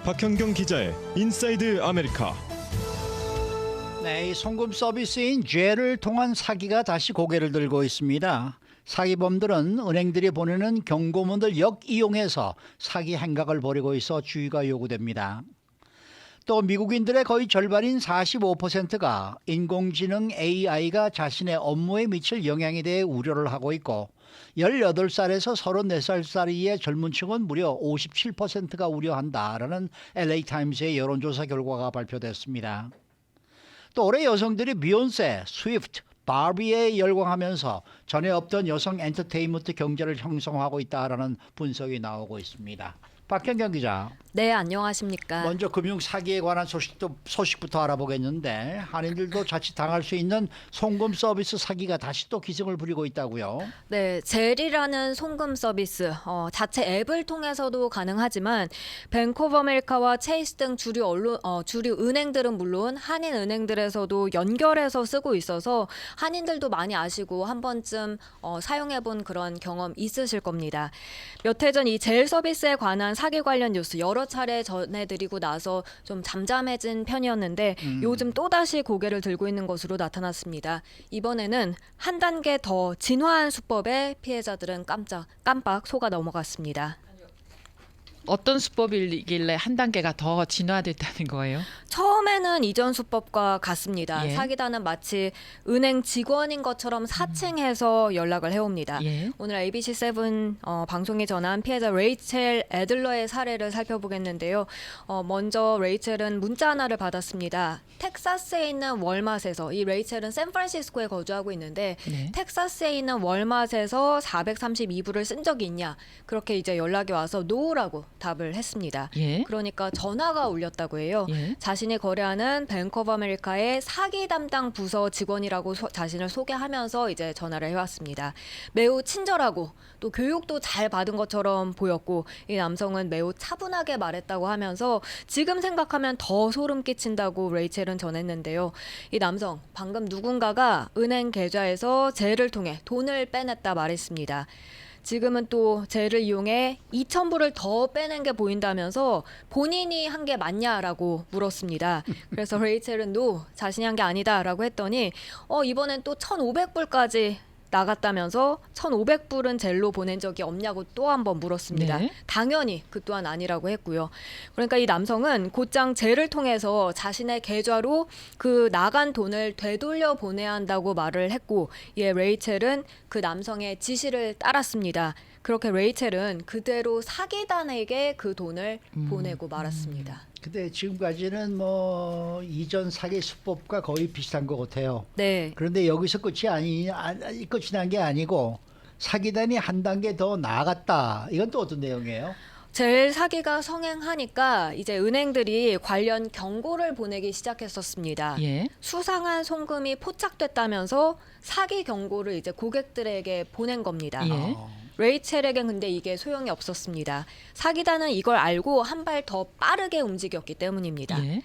박현경 기자의 인사이드 아메리카. 네, 이 송금 서비스인 죄를 통한 사기가 다시 고개를 들고 있습니다. 사기범들은 은행들이 보내는 경고문을 역이용해서 사기 행각을 벌이고 있어 주의가 요구됩니다. 또 미국인들의 거의 절반인 45%가 인공지능 AI가 자신의 업무에 미칠 영향에 대해 우려를 하고 있고 18살에서 34살 사이의 젊은 층은 무려 57%가 우려한다라는 LA타임스의 여론조사 결과가 발표됐습니다. 또 올해 여성들이 비욘세, 스위프트, 바비에 열광하면서 전에 없던 여성 엔터테인먼트 경제를 형성하고 있다라는 분석이 나오고 있습니다. 박현경 기자. 네, 안녕하십니까. 먼저 금융 사기에 관한 소식부터 알아보겠는데 한인들도 자칫 당할 수 있는 송금 서비스 사기가 다시 또 기승을 부리고 있다고요. 네, 젤이라는 송금 서비스 자체 앱을 통해서도 가능하지만 뱅크 오브 아메리카와 체이스 등 주류 은행들은 물론 한인 은행들에서도 연결해서 쓰고 있어서 한인들도 많이 아시고 한 번쯤 사용해본 그런 경험 있으실 겁니다. 몇 해 전 이 젤 서비스에 관한 사기 관련 뉴스 여러 차례 전해드리고 나서 좀 잠잠해진 편이었는데 요즘 또다시 고개를 들고 있는 것으로 나타났습니다. 이번에는 한 단계 더 진화한 수법에 피해자들은 깜빡 속아 넘어갔습니다. 어떤 수법이길래 한 단계가 더 진화됐다는 거예요? 처음에는 이전 수법과 같습니다. 예. 사기단은 마치 은행 직원인 것처럼 사칭해서 연락을 해옵니다. 예. 오늘 ABC7 방송에 전한 피해자 레이첼 애들러의 사례를 살펴보겠는데요. 먼저 레이첼은 문자 하나를 받았습니다. 텍사스에 있는 월마트에서, 이 레이첼은 샌프란시스코에 거주하고 있는데 네. 텍사스에 있는 월마트에서 432불을 쓴 적이 있냐, 그렇게 이제 연락이 와서 노라고 답을 했습니다. 예. 그러니까 전화가 울렸다고 해요. 예. 자신이 거래하는 뱅크 오브 아메리카의 사기 담당 부서 직원이라고 자신을 소개하면서 이제 전화를 해왔습니다. 매우 친절하고 또 교육도 잘 받은 것처럼 보였고 이 남성은 매우 차분하게 말했다고 하면서 지금 생각하면 더 소름 끼친다고 레이첼은 전했는데요. 이 남성, 방금 누군가가 은행 계좌에서 젤을 통해 돈을 빼냈다 말했습니다. 지금은 또 젤을 이용해 2,000불을 더 빼낸 게 보인다면서 본인이 한 게 맞냐라고 물었습니다. 그래서 레이첼은 자신이 한 게 아니다라고 했더니 이번엔 또 1,500불까지 나갔다면서 1,500불은 젤로 보낸 적이 없냐고 또 한 번 물었습니다. 네. 당연히 그 또한 아니라고 했고요. 그러니까 이 남성은 곧장 젤을 통해서 자신의 계좌로 그 나간 돈을 되돌려 보내야 한다고 말을 했고, 이에 레이첼은 그 남성의 지시를 따랐습니다. 그렇게 레이첼은 그대로 사기단에게 그 돈을 보내고 말았습니다. 근데 지금까지는 뭐 이전 사기 수법과 거의 비슷한 것 같아요. 네. 그런데 여기서 끝이 난 게 아니고 사기단이 한 단계 더 나아갔다. 이건 또 어떤 내용이에요? 젤 사기가 성행하니까 이제 은행들이 관련 경고를 보내기 시작했었습니다. 예. 수상한 송금이 포착됐다면서 사기 경고를 이제 고객들에게 보낸 겁니다. 예. 레이첼에겐 근데 이게 소용이 없었습니다. 사기단은 이걸 알고 한 발 더 빠르게 움직였기 때문입니다. 예.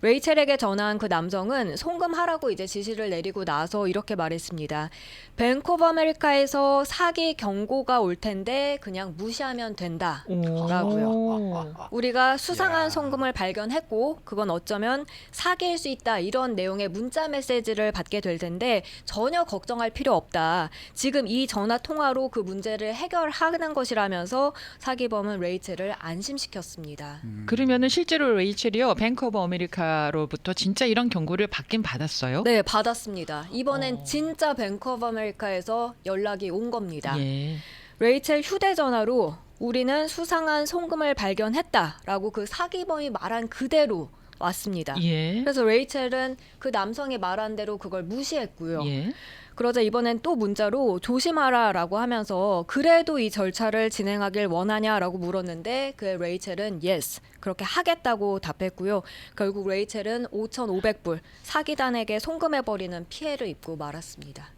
레이첼에게 전화한 그 남성은 송금하라고 이제 지시를 내리고 나서 이렇게 말했습니다. 뱅크 오브 아메리카에서 사기 경고가 올 텐데 그냥 무시하면 된다라고요. 우리가 수상한 송금을 발견했고 그건 어쩌면 사기일 수 있다, 이런 내용의 문자 메시지를 받게 될 텐데 전혀 걱정할 필요 없다. 지금 이 전화 통화로 그 문제를 해결하는 것이라면서 사기범은 레이첼을 안심시켰습니다. 그러면은 실제로 레이첼이요, 뱅크 오브 아메리카로부터 진짜 이런 경고를 받긴 받았어요? 네, 받았습니다. 이번엔 진짜 뱅크 오브 아메리카에서 연락이 온 겁니다. 예. 레이첼 휴대전화로 우리는 수상한 송금을 발견했다라고 그 사기범이 말한 그대로 왔습니다. 예. 그래서 레이첼은 그 남성이 말한 대로 그걸 무시했고요. 예. 그러자 이번엔 또 문자로 조심하라라고 하면서 그래도 이 절차를 진행하길 원하냐라고 물었는데 그 레이첼은 yes, 그렇게 하겠다고 답했고요. 결국 레이첼은 5,500불 사기단에게 송금해버리는 피해를 입고 말았습니다.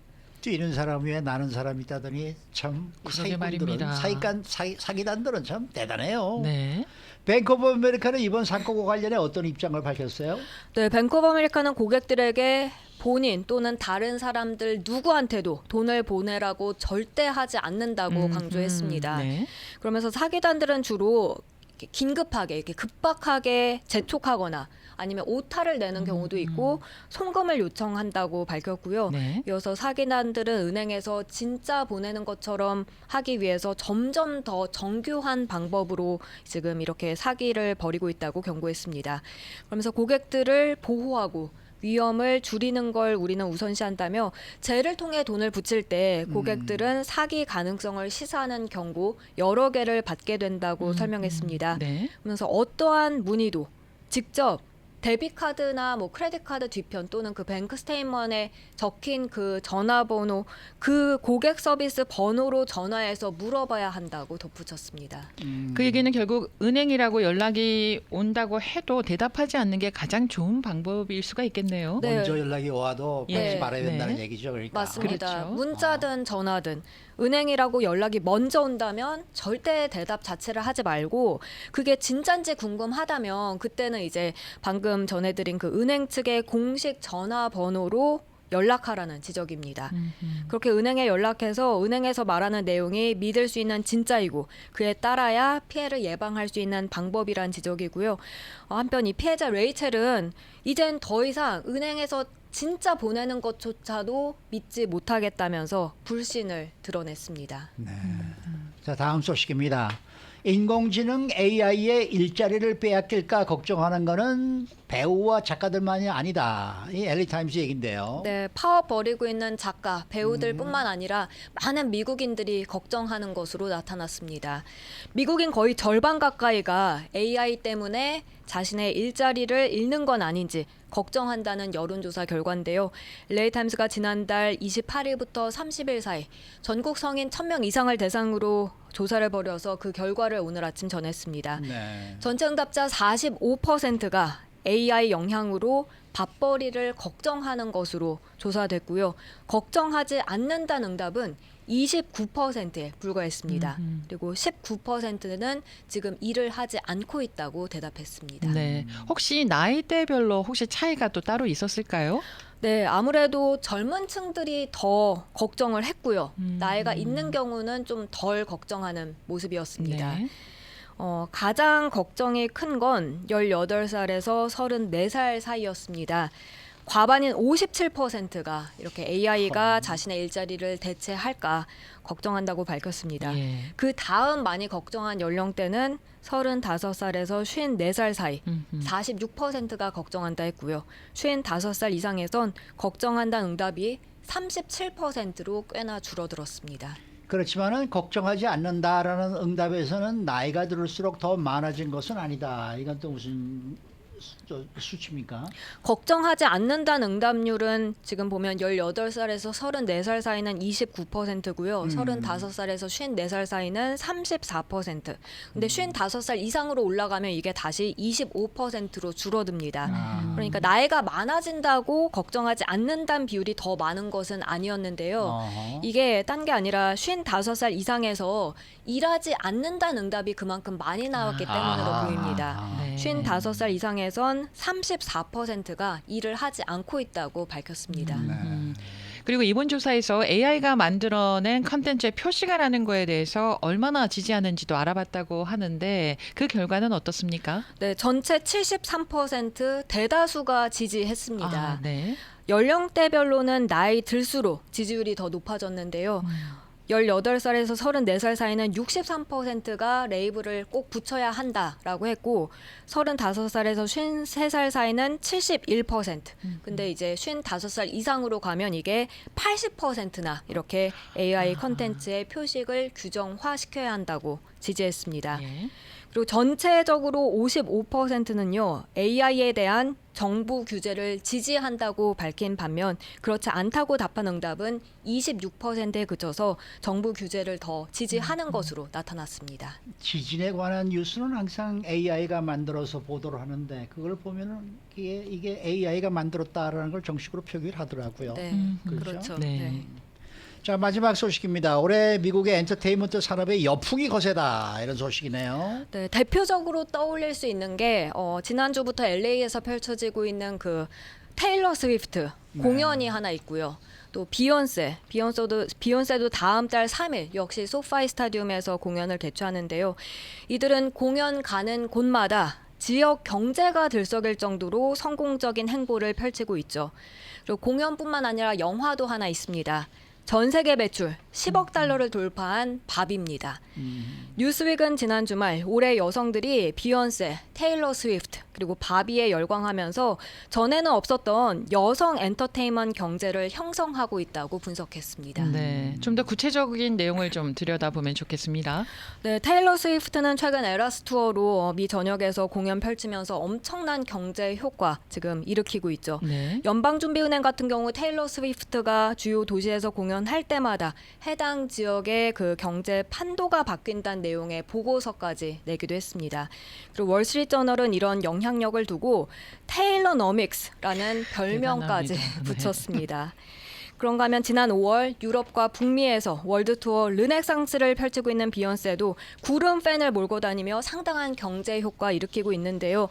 뛰는 사람 위에 나는 사람이 있다더니 참 그러게 말입니다. 사기단들은 참 대단해요. 네. 뱅크 오브 아메리카는 이번 사건과 관련해 어떤 입장을 밝혔어요? 네, 뱅크 오브 아메리카는 고객들에게 본인 또는 다른 사람들 누구한테도 돈을 보내라고 절대 하지 않는다고 강조했습니다. 네. 그러면서 사기단들은 주로 이렇게 긴급하게 이렇게 급박하게 재촉하거나 아니면 오타를 내는 경우도 있고 송금을 요청한다고 밝혔고요. 네. 이어서 사기단들은 은행에서 진짜 보내는 것처럼 하기 위해서 점점 더 정교한 방법으로 지금 이렇게 사기를 벌이고 있다고 경고했습니다. 그러면서 고객들을 보호하고 위험을 줄이는 걸 우리는 우선시한다며 쟤를 통해 돈을 붙일 때 고객들은 사기 가능성을 시사하는 경고 여러 개를 받게 된다고 설명했습니다. 네. 그러면서 어떠한 문의도 직접 데비카드나 뭐 크레딧카드 뒤편 또는 그 뱅크 스테이트먼에 적힌 그 전화번호 그 고객 서비스 번호로 전화해서 물어봐야 한다고 덧붙였습니다. 그 얘기는 결국 은행이라고 연락이 온다고 해도 대답하지 않는 게 가장 좋은 방법일 수가 있겠네요. 네. 먼저 연락이 와도 예. 받지 말아야 된다는 네. 얘기죠. 그러니까. 맞습니다. 그렇죠. 문자든 전화든 은행이라고 연락이 먼저 온다면 절대 대답 자체를 하지 말고 그게 진짠지 궁금하다면 그때는 이제 방금 전해드린 그 은행 측의 공식 전화번호로 연락하라는 지적입니다. 그렇게 은행에 연락해서 은행에서 말하는 내용이 믿을 수 있는 진짜이고 그에 따라야 피해를 예방할 수 있는 방법이란 지적이고요. 한편 이 피해자 레이첼은 이젠 더 이상 은행에서 진짜 보내는 것조차도 믿지 못하겠다면서 불신을 드러냈습니다. 네. 자, 다음 소식입니다. 인공지능 AI의 일자리를 빼앗길까 걱정하는 것은 배우와 작가들만이 아니다. 이 LA 타임스 얘긴데요. 네, 파업 벌이고 있는 작가, 배우들뿐만 아니라 많은 미국인들이 걱정하는 것으로 나타났습니다. 미국인 거의 절반 가까이가 AI 때문에 자신의 일자리를 잃는 건 아닌지 걱정한다는 여론조사 결과인데요. LA타임스가 지난달 28일부터 30일 사이 전국 성인 1,000명 이상을 대상으로 조사를 벌여서 그 결과를 오늘 아침 전했습니다. 네. 전체 응답자 45%가 AI 영향으로 밥벌이를 걱정하는 것으로 조사됐고요. 걱정하지 않는다는 응답은 29%에 불과했습니다. 그리고 19%는 지금 일을 하지 않고 있다고 대답했습니다. 네. 혹시 나이대별로 혹시 차이가 또 따로 있었을까요? 네, 아무래도 젊은 층들이 더 걱정을 했고요. 나이가 있는 경우는 좀 덜 걱정하는 모습이었습니다. 네. 가장 걱정이 큰 건 18살에서 34살 사이였습니다. 과반인 57%가 이렇게 AI가 자신의 일자리를 대체할까 걱정한다고 밝혔습니다. 예. 그 다음 많이 걱정한 연령대는 35살에서 54살 사이 46%가 걱정한다 했고요. 55살 이상에선 걱정한다는 응답이 37%로 꽤나 줄어들었습니다. 그렇지만은 걱정하지 않는다라는 응답에서는 나이가 들을수록 더 많아진 것은 아니다. 이건 또 무슨 수치입니까? 걱정하지 않는다는 응답률은 지금 보면 18살에서 34살 사이는 29%고요. 35살에서 54살 사이는 34%. 근데 55살 이상으로 올라가면 이게 다시 25%로 줄어듭니다. 그러니까 나이가 많아진다고 걱정하지 않는다는 비율이 더 많은 것은 아니었는데요. 어허. 이게 딴 게 아니라 55살 이상에서 일하지 않는다는 응답이 그만큼 많이 나왔기 때문으로 보입니다. 네. 55살 이상에선 34%가 일을 하지 않고 있다고 밝혔습니다. 그리고 이번 조사에서 AI가 만들어낸 컨텐츠의 표시가라는 거에 대해서 얼마나 지지하는지도 알아봤다고 하는데 그 결과는 어떻습니까? 네, 전체 73% 대다수가 지지했습니다. 아, 네. 연령대별로는 나이 들수록 지지율이 더 높아졌는데요. 18살에서 34살 사이는 63%가 레이블을 꼭 붙여야 한다라고 했고 35살에서 53살 사이는 71%. 근데 이제 55살 이상으로 가면 이게 80%나 이렇게 AI 컨텐츠의 표식을 규정화시켜야 한다고 지지했습니다. 예. 그리고 전체적으로 55%는요, AI에 대한 정부 규제를 지지한다고 밝힌 반면 그렇지 않다고 답한 응답은 26%에 그쳐서 정부 규제를 더 지지하는 것으로 나타났습니다. 지진에 관한 뉴스는 항상 AI가 만들어서 보도를 하는데 그걸 보면은 이게 AI가 만들었다라는 걸 정식으로 표기를 하더라고요. 네, 그렇죠? 그렇죠. 네. 네. 자, 마지막 소식입니다. 올해 미국의 엔터테인먼트 산업의 여풍이 거세다 이런 소식이네요. 네, 대표적으로 떠올릴 수 있는 게 지난주부터 LA에서 펼쳐지고 있는 그 테일러 스위프트 공연이 하나 있고요. 또 비욘세도 다음 달 3일 역시 소파이 스타디움에서 공연을 개최하는데요. 이들은 공연 가는 곳마다 지역 경제가 들썩일 정도로 성공적인 행보를 펼치고 있죠. 그리고 공연뿐만 아니라 영화도 하나 있습니다. 전 세계 매출 10억 달러를 돌파한 바비입니다. 뉴스윅은 지난 주말 올해 여성들이 비욘세, 테일러 스위프트 그리고 바비에 열광하면서 전에는 없었던 여성 엔터테인먼트 경제를 형성하고 있다고 분석했습니다. 네, 좀 더 구체적인 내용을 좀 들여다보면 좋겠습니다. 네, 테일러 스위프트는 최근 에라스 투어로 미 전역에서 공연 펼치면서 엄청난 경제 효과 지금 일으키고 있죠. 네. 연방준비은행 같은 경우 테일러 스위프트가 주요 도시에서 공연할 때마다 해당 지역의 그 경제 판도가 바뀐다는 내용의 보고서까지 내기도 했습니다. 그리고 월스트리트저널은 이런 영향력을 두고 테일러너믹스라는 별명까지 대단합니다. 네. 붙였습니다. 그런가 하면 지난 5월 유럽과 북미에서 월드투어 르네상스를 펼치고 있는 비욘세도 구름 팬을 몰고 다니며 상당한 경제 효과 일으키고 있는데요.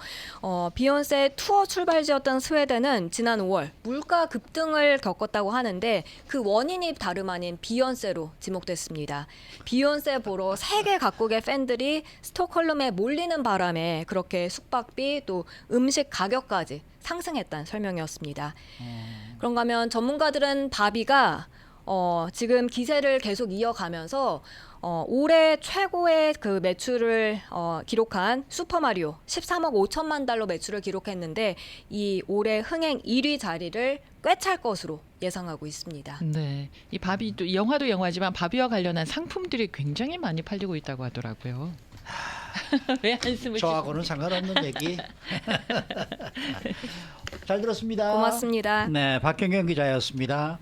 비욘세 투어 출발지였던 스웨덴은 지난 5월 물가 급등을 겪었다고 하는데 그 원인이 다름 아닌 비욘세로 지목됐습니다. 비욘세 보러 세계 각국의 팬들이 스톡홀름에 몰리는 바람에 그렇게 숙박비 또 음식 가격까지 상승했다는 설명이었습니다. 그런가 하면 전문가들은 바비가 지금 기세를 계속 이어가면서 올해 최고의 그 매출을 기록한 슈퍼마리오 13억 5천만 달러 매출을 기록했는데 이 올해 흥행 1위 자리를 꿰찰 것으로 예상하고 있습니다. 네, 이 바비도 영화도 영화지만 바비와 관련한 상품들이 굉장히 많이 팔리고 있다고 하더라고요. 왜 한숨을 저하고는 상관없는 얘기. 잘 들었습니다. 고맙습니다. 네, 박경경 기자였습니다.